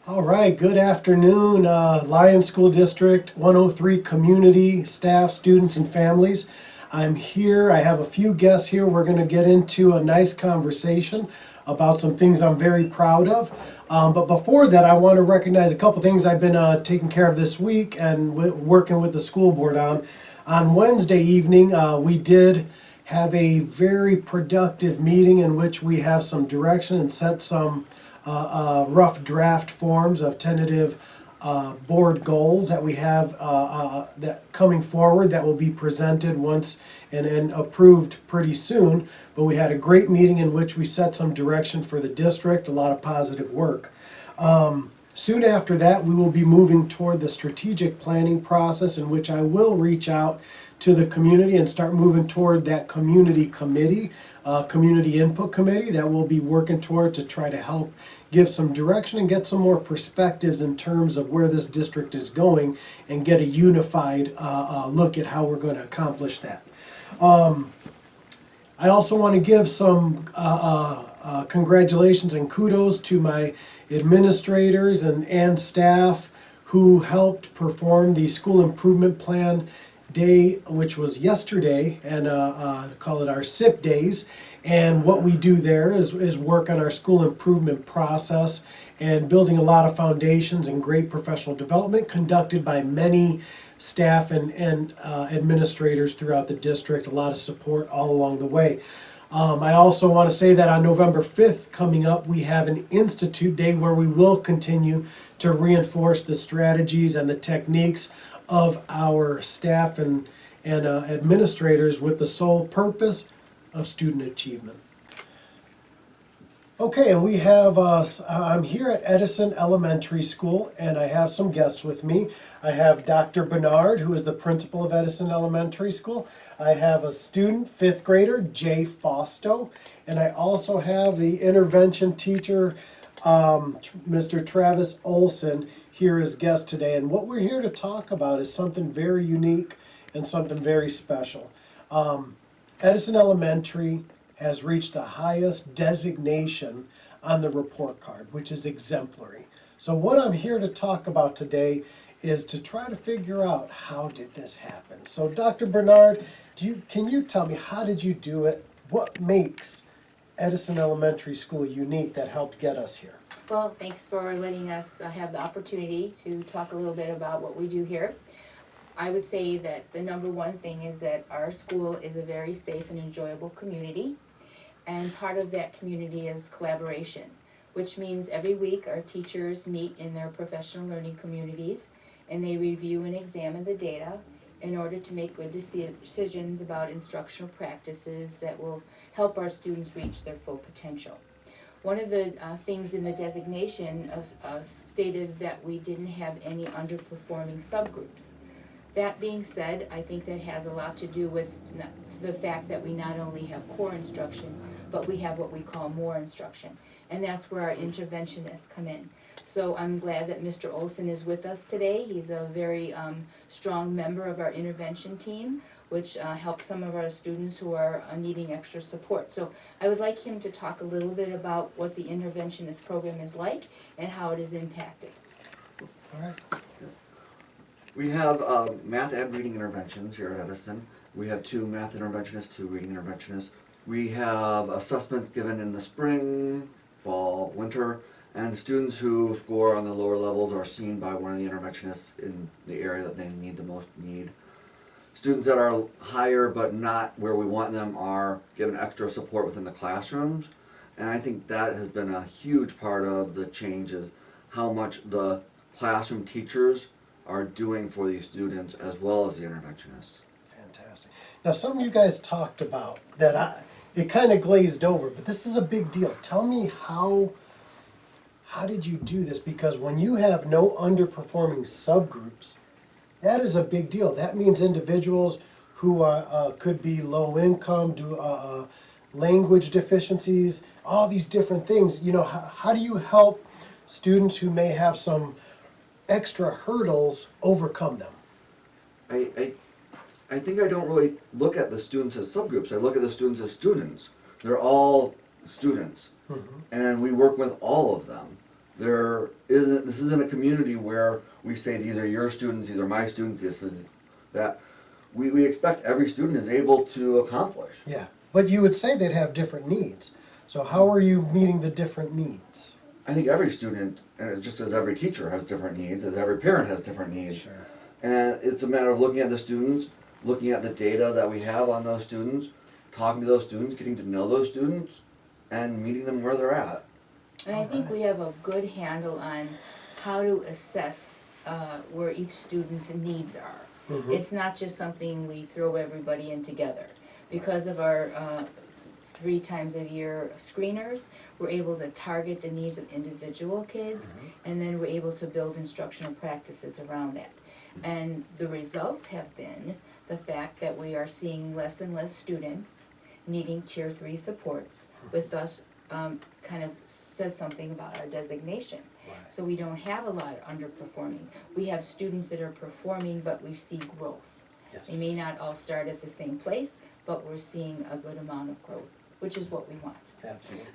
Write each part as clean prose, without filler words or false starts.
All right, good afternoon, Lyon School District 103 community, staff, students, and families. I'm here, I have a few guests here. We're going to get into a nice conversation about some things I'm very proud of. But before that, I want to recognize a couple things I've been taking care of this week and working with the school board on. On Wednesday evening, we did have a very productive meeting in which we have some direction and set some rough draft forms of tentative board goals that we have that coming forward that will be presented once and approved pretty soon. But we had a great meeting in which we set some direction for the district, a lot of positive work. Soon after that, we will be moving toward the strategic planning process in which I will reach out to the community and start moving toward that community committee, community input committee that we'll be working toward to try to help give some direction and get some more perspectives in terms of where this district is going and get a unified look at how we're going to accomplish that. I also want to give some congratulations and kudos to my administrators and staff who helped perform the school improvement plan day, which was yesterday, and call it our SIP days. And what we do there is work on our school improvement process and building a lot of foundations and great professional development conducted by many staff and administrators throughout the district. A lot of support all along the way. I also want to say that on November 5th coming up, we have an Institute Day where we will continue to reinforce the strategies and the techniques of our staff and administrators with the sole purpose of student achievement. Okay, and we have, I'm here at Edison Elementary School, and I have some guests with me. I have Dr. Bernard, who is the principal of Edison Elementary School. I have a student, fifth grader, Jay Fausto, and I also have the intervention teacher, Mr. Travis Olson, here as guest today. And what we're here to talk about is something very unique and something very special. Edison Elementary has reached the highest designation on the report card, which is exemplary. So what I'm here to talk about today is to try to figure out how did this happen. So Dr. Bernard, can you tell me, how did you do it? What makes Edison Elementary School unique that helped get us here? Well, thanks for letting us have the opportunity to talk a little bit about what we do here. I would say that the number one thing is that our school is a very safe and enjoyable community, and part of that community is collaboration, which means every week our teachers meet in their professional learning communities and they review and examine the data in order to make good decisions about instructional practices that will help our students reach their full potential. One of the things in the designation stated that we didn't have any underperforming subgroups. That being said, I think that has a lot to do with the fact that we not only have core instruction, but we have what we call more instruction. And that's where our interventionists come in. So I'm glad that Mr. Olson is with us today. He's a very strong member of our intervention team, which helps some of our students who are needing extra support. So I would like him to talk a little bit about what the interventionist program is like and how it is impacted. All right. We have math and reading interventions here at Edison. We have 2 math interventionists, 2 reading interventionists. We have assessments given in the spring, fall, winter, and students who score on the lower levels are seen by one of the interventionists in the area that they need the most need. Students that are higher but not where we want them are given extra support within the classrooms. And I think that has been a huge part of the changes, how much the classroom teachers are doing for these students as well as the interventionists. Fantastic. Now, something you guys talked about that it kind of glazed over, but this is a big deal. Tell me how did you do this? Because when you have no underperforming subgroups, that is a big deal. That means individuals who could be low income, do language deficiencies, all these different things. You know, how do you help students who may have some extra hurdles overcome them? I think I don't really look at the students as subgroups. I look at the students as students. They're all students, and we work with all of them. This isn't a community where we say these are your students, these are my students, this is that. We expect every student is able to accomplish. Yeah, but you would say they'd have different needs. So how are you meeting the different needs? I think every student, and just as every teacher has different needs, as every parent has different needs. Sure. And it's a matter of looking at the students, looking at the data that we have on those students, talking to those students, getting to know those students, and meeting them where they're at. And I think we have a good handle on how to assess where each student's needs are. Mhm. It's not just something we throw everybody in together. Because of our 3 times a year screeners, we're able to target the needs of individual kids, and then we're able to build instructional practices around it. And the results have been the fact that we are seeing less and less students needing tier 3 supports, with us kind of says something about our designation. So we don't have a lot underperforming. We have students that are performing, but we see growth. They may not all start at the same place, but we're seeing a good amount of growth, which is what we want. Absolutely.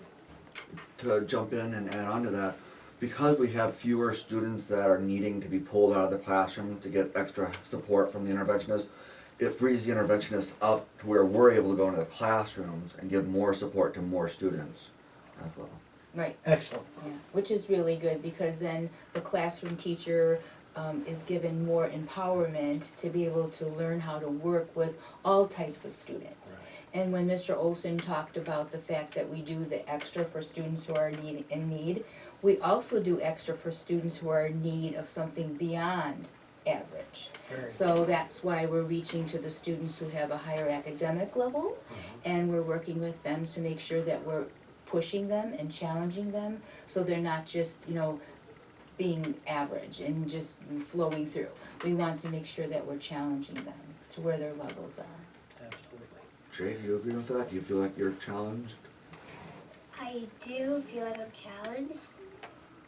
To jump in and add on to that, because we have fewer students that are needing to be pulled out of the classroom to get extra support from the interventionist, it frees the interventionist up to where we're able to go into the classrooms and give more support to more students as well. Right. Excellent. Yeah, which is really good, because then the classroom teacher is given more empowerment to be able to learn how to work with all types of students. Right. And when Mr. Olson talked about the fact that we do the extra for students who are in need, we also do extra for students who are in need of something beyond average. Very So that's why we're reaching to the students who have a higher academic level, and we're working with them to make sure that we're pushing them and challenging them, so they're not just, being average and just flowing through. We want to make sure that we're challenging them to where their levels are. Absolutely. Jay, do you agree with that? Do you feel like you're challenged? I do feel like I'm challenged.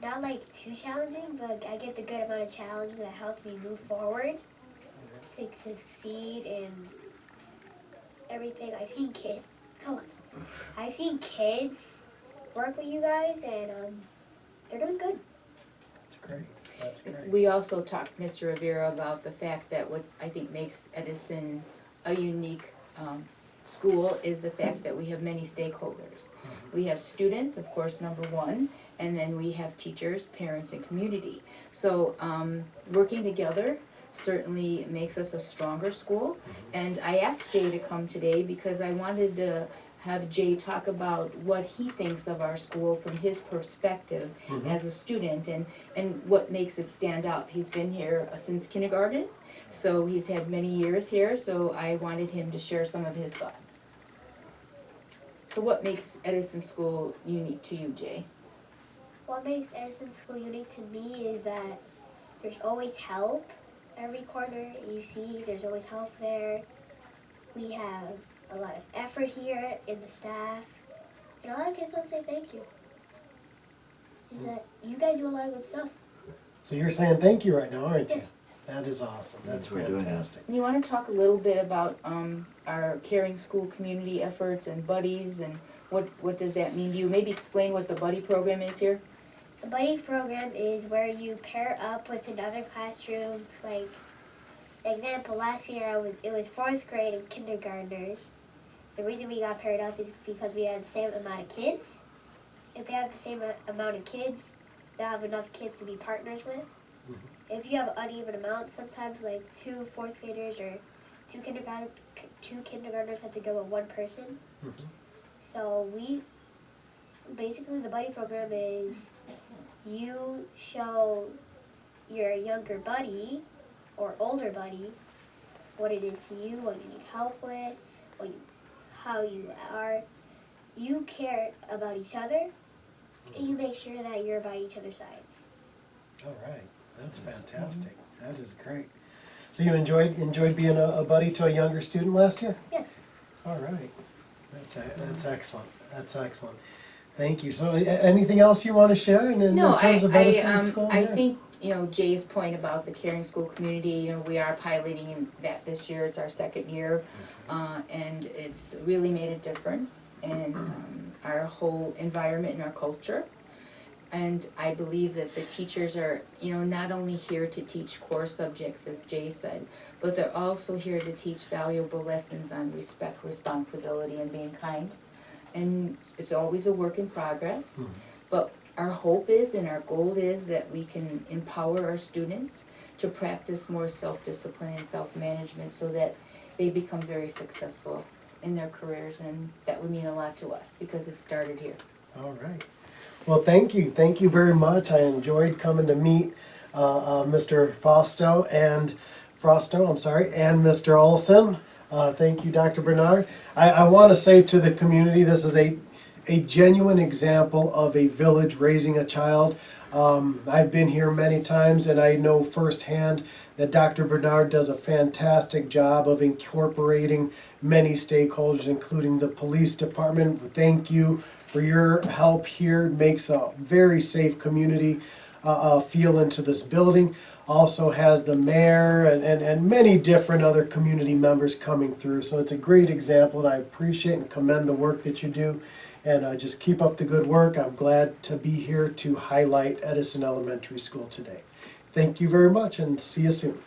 Not like too challenging, but I get the good amount of challenge that helps me move forward to succeed in everything. I've seen kids. Come on. I've seen kids work with you guys, and they're doing good. That's great. That's great. We also talked, Mr. Rivera, about the fact that what I think makes Edison a unique school is the fact that we have many stakeholders. We have students, of course, number one, and then we have teachers, parents, and community. So working together certainly makes us a stronger school. And I asked Jay to come today because I wanted to have Jay talk about what he thinks of our school from his perspective as a student, and what makes it stand out. He's been here since kindergarten, so he's had many years here, so I wanted him to share some of his thoughts. So what makes Edison School unique to you, Jay? What makes Edison School unique to me is that there's always help. Every corner you see, there's always help there. We have a lot of effort here in the staff. And a lot of kids don't say thank you. Is that you guys do a lot of good stuff. So you're saying thank you right now, aren't you? Yes. That is awesome. That's We're doing that. fantastic. You want to talk a little bit about our caring school community efforts and buddies, and what does that mean to you? Maybe explain what the buddy program is here. The buddy program is where you pair up with another classroom. Like, example, last year it was 4th grade and kindergartners. The reason we got paired up is because we had the same amount of kids. If they have the same amount of kids, they'll have enough kids to be partners with. If you have uneven amounts, sometimes like 2 4th graders or 2 kindergartners have to go with one person. So basically the buddy program is you show your younger buddy or older buddy what it is to you, what you need help with, how you are. You care about each other, and you make sure that you're by each other's sides. All right. That's fantastic. That is great. So you enjoyed being a buddy to a younger student last year? Yes. All right. That's excellent. That's excellent. Thank you. So anything else you want to share in terms of Edison School? I here? think, Jay's point about the caring school community, we are piloting that this year. It's our 2nd year, and it's really made a difference in our whole environment and our culture. And I believe that the teachers are, not only here to teach core subjects, as Jay said, but they're also here to teach valuable lessons on respect, responsibility, and being kind. And it's always a work in progress, but our hope is and our goal is that we can empower our students to practice more self-discipline and self-management so that they become very successful in their careers, and that would mean a lot to us because it started here. All right. Well, thank you. Thank you very much. I enjoyed coming to meet Mr. Frosto, and Mr. Olson. Thank you, Dr. Bernard. I want to say to the community, this is a genuine example of a village raising a child. I've been here many times, and I know firsthand that Dr. Bernard does a fantastic job of incorporating many stakeholders, including the police department. Thank you for your help here. It makes a very safe community feel into this building. Also has the mayor and many different other community members coming through. So it's a great example, and I appreciate and commend the work that you do. And just keep up the good work. I'm glad to be here to highlight Edison Elementary School today. Thank you very much, and see you soon.